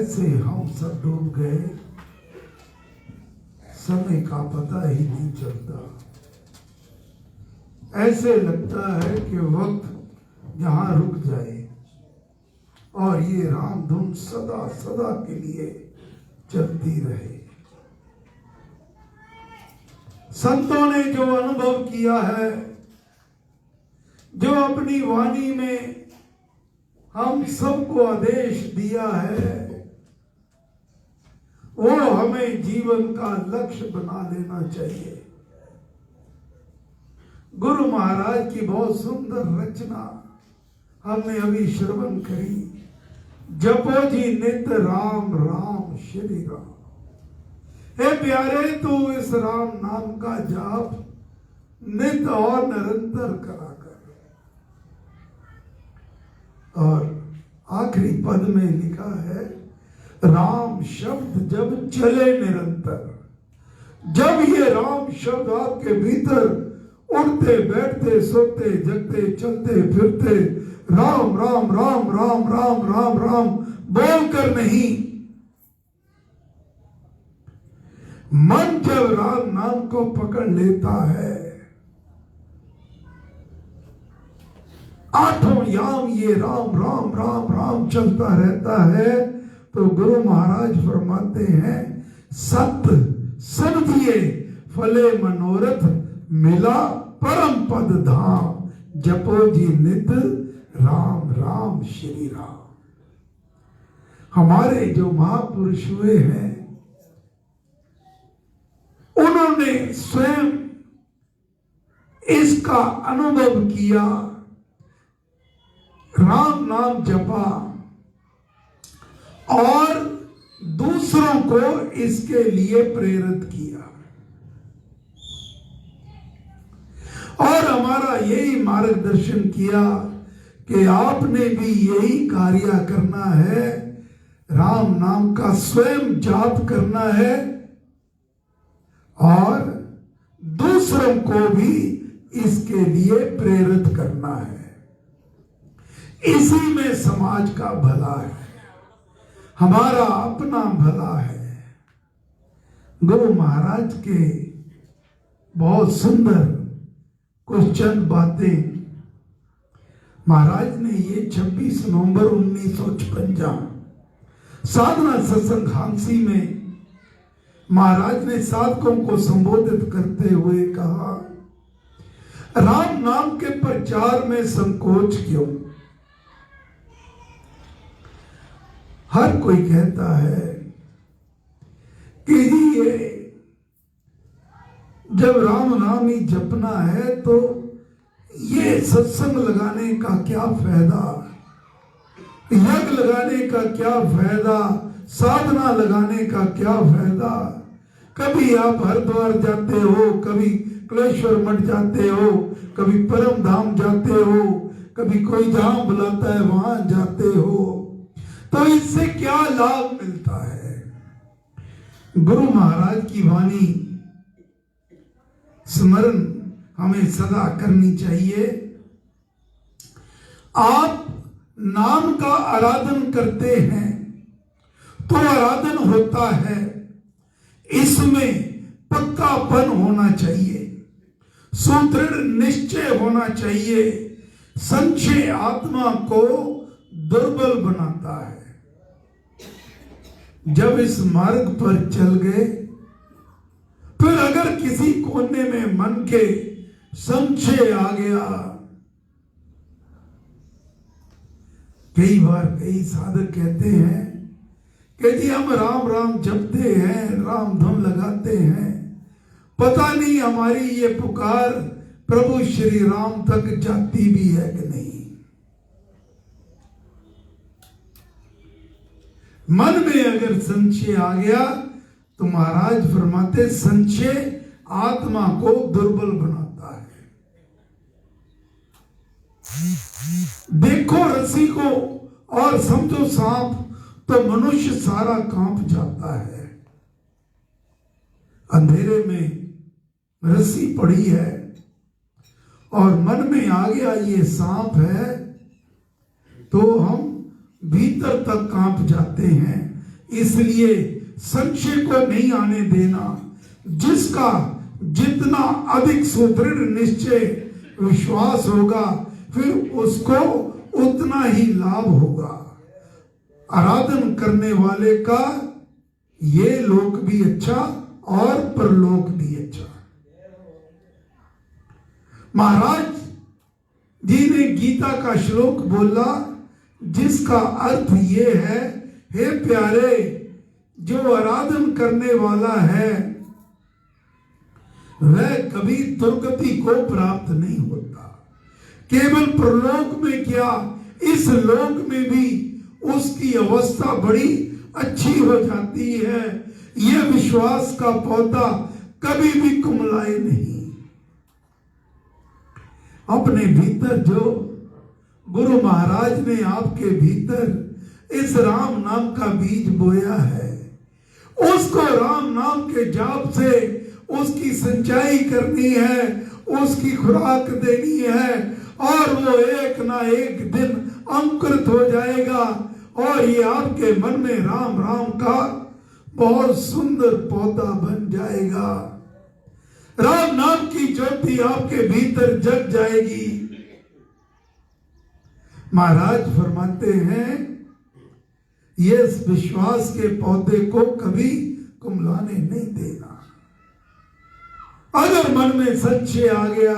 कैसे हम सब डूब गए, समय का पता ही नहीं चलता। ऐसे लगता है कि वक्त जहां रुक जाए और ये राम धुन सदा सदा के लिए चलती रहे। संतों ने जो अनुभव किया है, जो अपनी वाणी में हम सबको आदेश दिया है, वो हमें जीवन का लक्ष्य बना लेना चाहिए। गुरु महाराज की बहुत सुंदर रचना हमने अभी श्रवण करी। जपो जी नित राम राम श्री राम। हे प्यारे, तू इस राम नाम का जाप नित और निरंतर करा कर। और आखिरी पद में लिखा है, राम शब्द जब चले निरंतर। जब ये राम शब्द आपके भीतर उठते बैठते सोते जगते चलते फिरते राम राम राम राम राम राम राम बोल कर नहीं, मन जब राम नाम को पकड़ लेता है, आठों याम ये राम राम राम राम चलता रहता है, तो गुरु महाराज फरमाते हैं, सत्य समझिए फले मनोरथ मिला परम पद धाम। जपो जी नित राम राम श्री राम। हमारे जो महापुरुष हुए हैं, उन्होंने स्वयं इसका अनुभव किया, राम नाम जपा और दूसरों को इसके लिए प्रेरित किया। और हमारा यही मार्गदर्शन किया कि आपने भी यही कार्य करना है, राम नाम का स्वयं जाप करना है और दूसरों को भी इसके लिए प्रेरित करना है। इसी में समाज का भला है, हमारा अपना भला है। गुरु महाराज के बहुत सुंदर कुछ चंद बातें महाराज ने ये 26 नवंबर 1956 साधना सत्संग हांसी में महाराज ने साधकों को संबोधित करते हुए कहा, राम नाम के प्रचार में संकोच क्यों? हर कोई कहता है कि ये जब राम नाम ही जपना है तो ये सत्संग लगाने का क्या फायदा, यज्ञ लगाने का क्या फायदा, साधना लगाने का क्या फायदा। कभी आप हरिद्वार जाते हो, कभी कलेश्वर मठ जाते हो, कभी परम धाम जाते हो, कभी कोई जहां बुलाता है वहां जाते हो, तो इससे क्या लाभ मिलता है? गुरु महाराज की वाणी स्मरण हमें सदा करनी चाहिए। आप नाम का आराधन करते हैं तो आराधन होता है, इसमें पक्कापन होना चाहिए, सुदृढ़ निश्चय होना चाहिए। संशय आत्मा को दुर्बल बनाता है। जब इस मार्ग पर चल गए, फिर अगर किसी कोने में मन के संशय आ गया, कई बार कई साधक कहते हैं कि जी हम राम राम जपते हैं, राम धुन लगाते हैं, पता नहीं हमारी ये पुकार प्रभु श्री राम तक जाती भी है कि नहीं। मन में अगर संशय आ गया तो महाराज फरमाते, संशय आत्मा को दुर्बल बनाता है। देखो रस्सी को और समझो सांप, तो मनुष्य सारा कांप जाता है। अंधेरे में रस्सी पड़ी है और मन में आ गया ये सांप है, तो हम भीतर तक कांप जाते हैं। इसलिए संशय को नहीं आने देना। जिसका जितना अधिक सुदृढ़ निश्चय विश्वास होगा, फिर उसको उतना ही लाभ होगा। आराधन करने वाले का ये लोक भी अच्छा और परलोक भी अच्छा। महाराज जी ने गीता का श्लोक बोला जिसका अर्थ ये है, हे प्यारे, जो आराधन करने वाला है वह कभी दुर्गति को प्राप्त नहीं होता। केवल परलोक में क्या, इस लोक में भी उसकी अवस्था बड़ी अच्छी हो जाती है। यह विश्वास का पौधा कभी भी कुमलाए नहीं। अपने भीतर जो गुरु महाराज ने आपके भीतर इस राम नाम का बीज बोया है, उसको राम नाम के जाप से उसकी सिंचाई करनी है, उसकी खुराक देनी है, और वो एक ना एक दिन अंकुरित हो जाएगा और ये आपके मन में राम राम का बहुत सुंदर पौधा बन जाएगा। राम नाम की ज्योति आपके भीतर जग जाएगी। महाराज फरमाते हैं, ये विश्वास के पौधे को कभी कुमलाने नहीं देना। अगर मन में सच्चे आ गया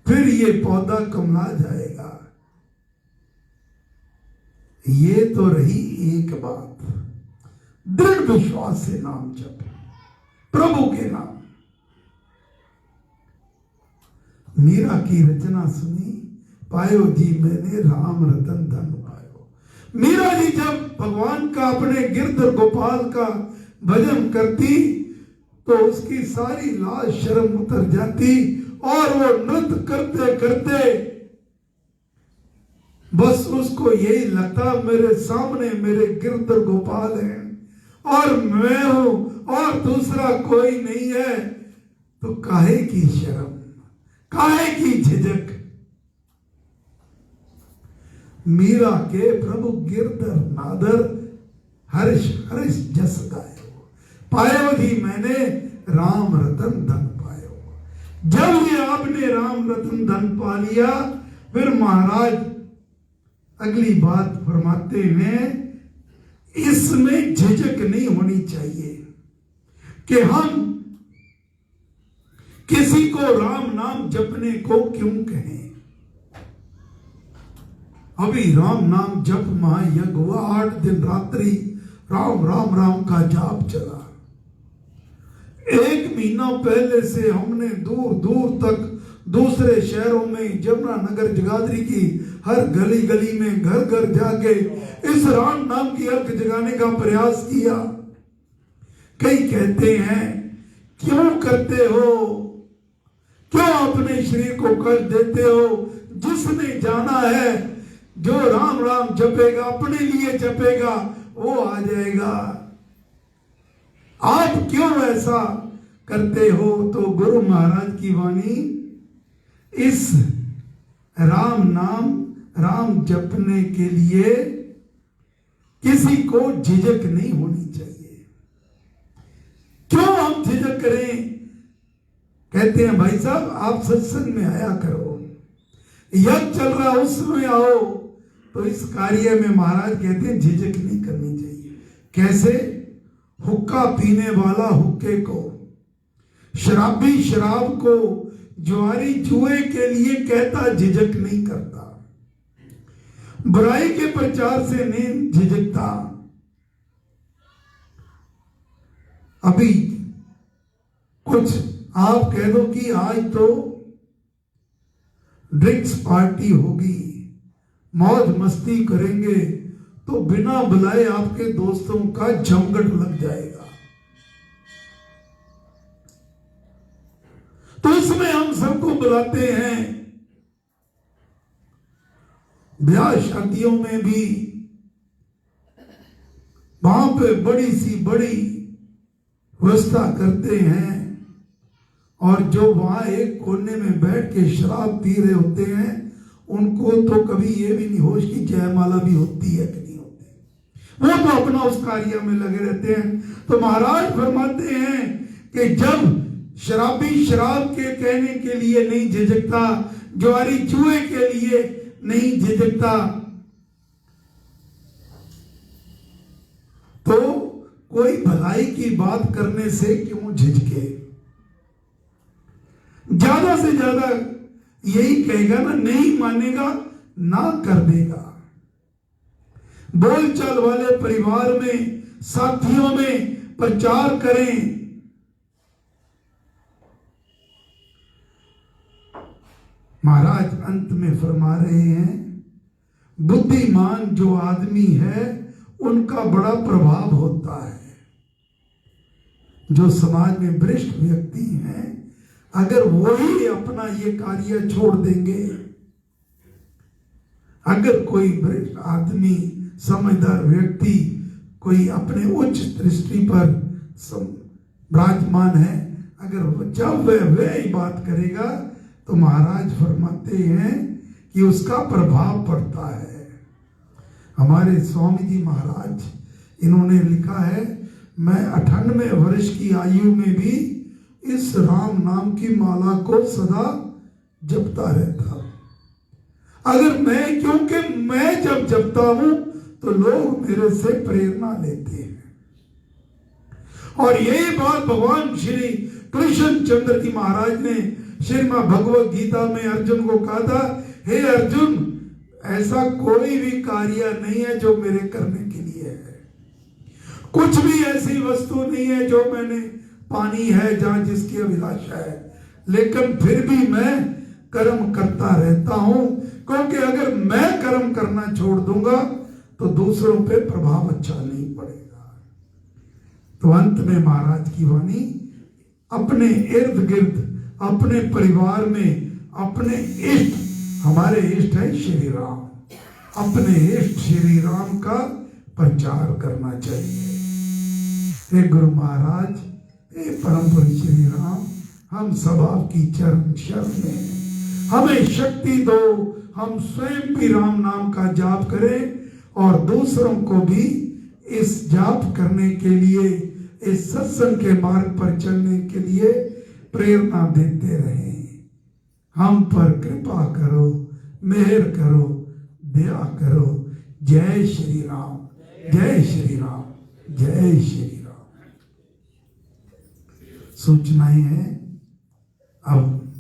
फिर ये पौधा कुमला जाएगा। ये तो रही एक बात, दृढ़ विश्वास से नाम जपो, प्रभु के नाम। मीरा की रचना सुनी, पायो जी मैंने राम रतन धन पायो। मीरा जी जब भगवान का, अपने गिरधर गोपाल का भजन करती तो उसकी सारी लाज शर्म उतर जाती और वो नृत्य करते करते बस उसको यही लगता, मेरे सामने मेरे गिरधर गोपाल हैं और मैं हूं और दूसरा कोई नहीं है। तो काहे की शर्म, काहे की झिझक। मीरा के प्रभु गिरधर नादर हर्ष हर्ष जस गायो, पायो जी मैंने राम रतन धन पायो। जब ये आपने राम रतन धन पा लिया, फिर महाराज अगली बात फरमाते हैं, इसमें झिझक नहीं होनी चाहिए कि हम किसी को राम नाम जपने को क्यों कहें। अभी राम नाम जप महायज्ञ हुआ, 8 दिन रात्रि राम राम राम का जाप चला। 1 महीना पहले से हमने दूर दूर तक दूसरे शहरों में, जमुना नगर जगाधरी की हर गली गली में, घर घर जाके इस राम नाम की अर्क जगाने का प्रयास किया। कई कहते हैं, क्यों करते हो, क्यों अपने शरीर को कष्ट देते हो। जिसने जाना है, जो राम राम जपेगा, अपने लिए जपेगा, वो आ जाएगा। आप क्यों ऐसा करते हो। तो गुरु महाराज की वाणी, इस राम नाम राम जपने के लिए किसी को झिझक नहीं होनी चाहिए। क्यों हम झिझक करें। कहते हैं भाई साहब आप सत्संग में आया करो, यज्ञ चल रहा उसमें आओ। तो इस कार्य में महाराज कहते हैं झिझक नहीं करनी चाहिए। कैसे। हुक्का पीने वाला हुक्के को, शराबी शराब को, जुआरी जुए के लिए कहता, झिझक नहीं करता। बुराई के प्रचार से नहीं झिझकता। अभी कुछ आप कह दो कि आज तो ड्रिंक्स पार्टी होगी, मौज मस्ती करेंगे, तो बिना बुलाए आपके दोस्तों का जमघट लग जाएगा। तो इसमें हम सबको बुलाते हैं। ब्याह शादियों में भी वहां पे बड़ी सी बड़ी व्यवस्था करते हैं, और जो वहां एक कोने में बैठ के शराब पी रहे होते हैं, उनको तो कभी ये भी नहीं होश कि जयमाला भी होती है कि नहीं होती। वो तो अपना उस कार्य में लगे रहते हैं। तो महाराज फरमाते हैं कि जब शराबी शराब के कहने के लिए नहीं झिझकता, जुआरी जुए के लिए नहीं झिझकता, तो कोई भलाई की बात करने से क्यों झिझके। ज्यादा से ज्यादा यही कहेगा ना, नहीं मानेगा ना कर देगा। बोलचाल वाले परिवार में, साथियों में प्रचार करें। महाराज अंत में फरमा रहे हैं, बुद्धिमान जो आदमी है उनका बड़ा प्रभाव होता है। जो समाज में वरिष्ठ व्यक्ति हैं, अगर वही अपना ये कार्य छोड़ देंगे, अगर कोई वरिष्ठ आदमी, समझदार व्यक्ति, कोई अपने उच्च दृष्टि पर विराजमान है, अगर जब वह बात करेगा तो महाराज फरमाते हैं कि उसका प्रभाव पड़ता है। हमारे स्वामी जी महाराज, इन्होंने लिखा है, मैं 98 वर्ष की आयु में भी इस राम नाम की माला को सदा जपता रहता। अगर मैं, क्योंकि मैं जब जपता हूं तो लोग मेरे से प्रेरणा लेते हैं। और यही बात भगवान श्री कृष्ण चंद्र जी महाराज ने श्रीमद् भगवत गीता में अर्जुन को कहा था, हे अर्जुन, ऐसा कोई भी कार्य नहीं है जो मेरे करने के लिए है। कुछ भी ऐसी वस्तु नहीं है जो मैंने पानी है जहां जिसकी अभिलाषा है, लेकिन फिर भी मैं कर्म करता रहता हूं, क्योंकि अगर मैं कर्म करना छोड़ दूंगा तो दूसरों पे प्रभाव अच्छा नहीं पड़ेगा। तो अंत में महाराज की वाणी, अपने इर्द गिर्द, अपने परिवार में, अपने इष्ट, हमारे इष्ट है श्री राम, अपने इष्ट श्री राम का प्रचार करना चाहिए। हे गुरु महाराज, हे परम पुरुष श्री राम, हम सब आपकी चरण शरण में, हमें शक्ति दो, हम स्वयं भी राम नाम का जाप करें और दूसरों को भी इस जाप करने के लिए, इस सत्संग के मार्ग पर चलने के लिए प्रेरणा देते रहें। हम पर कृपा करो, मेहर करो, दया करो। जय श्री राम, जय श्री राम, जय श्री राम। सूचनाएं हैं अब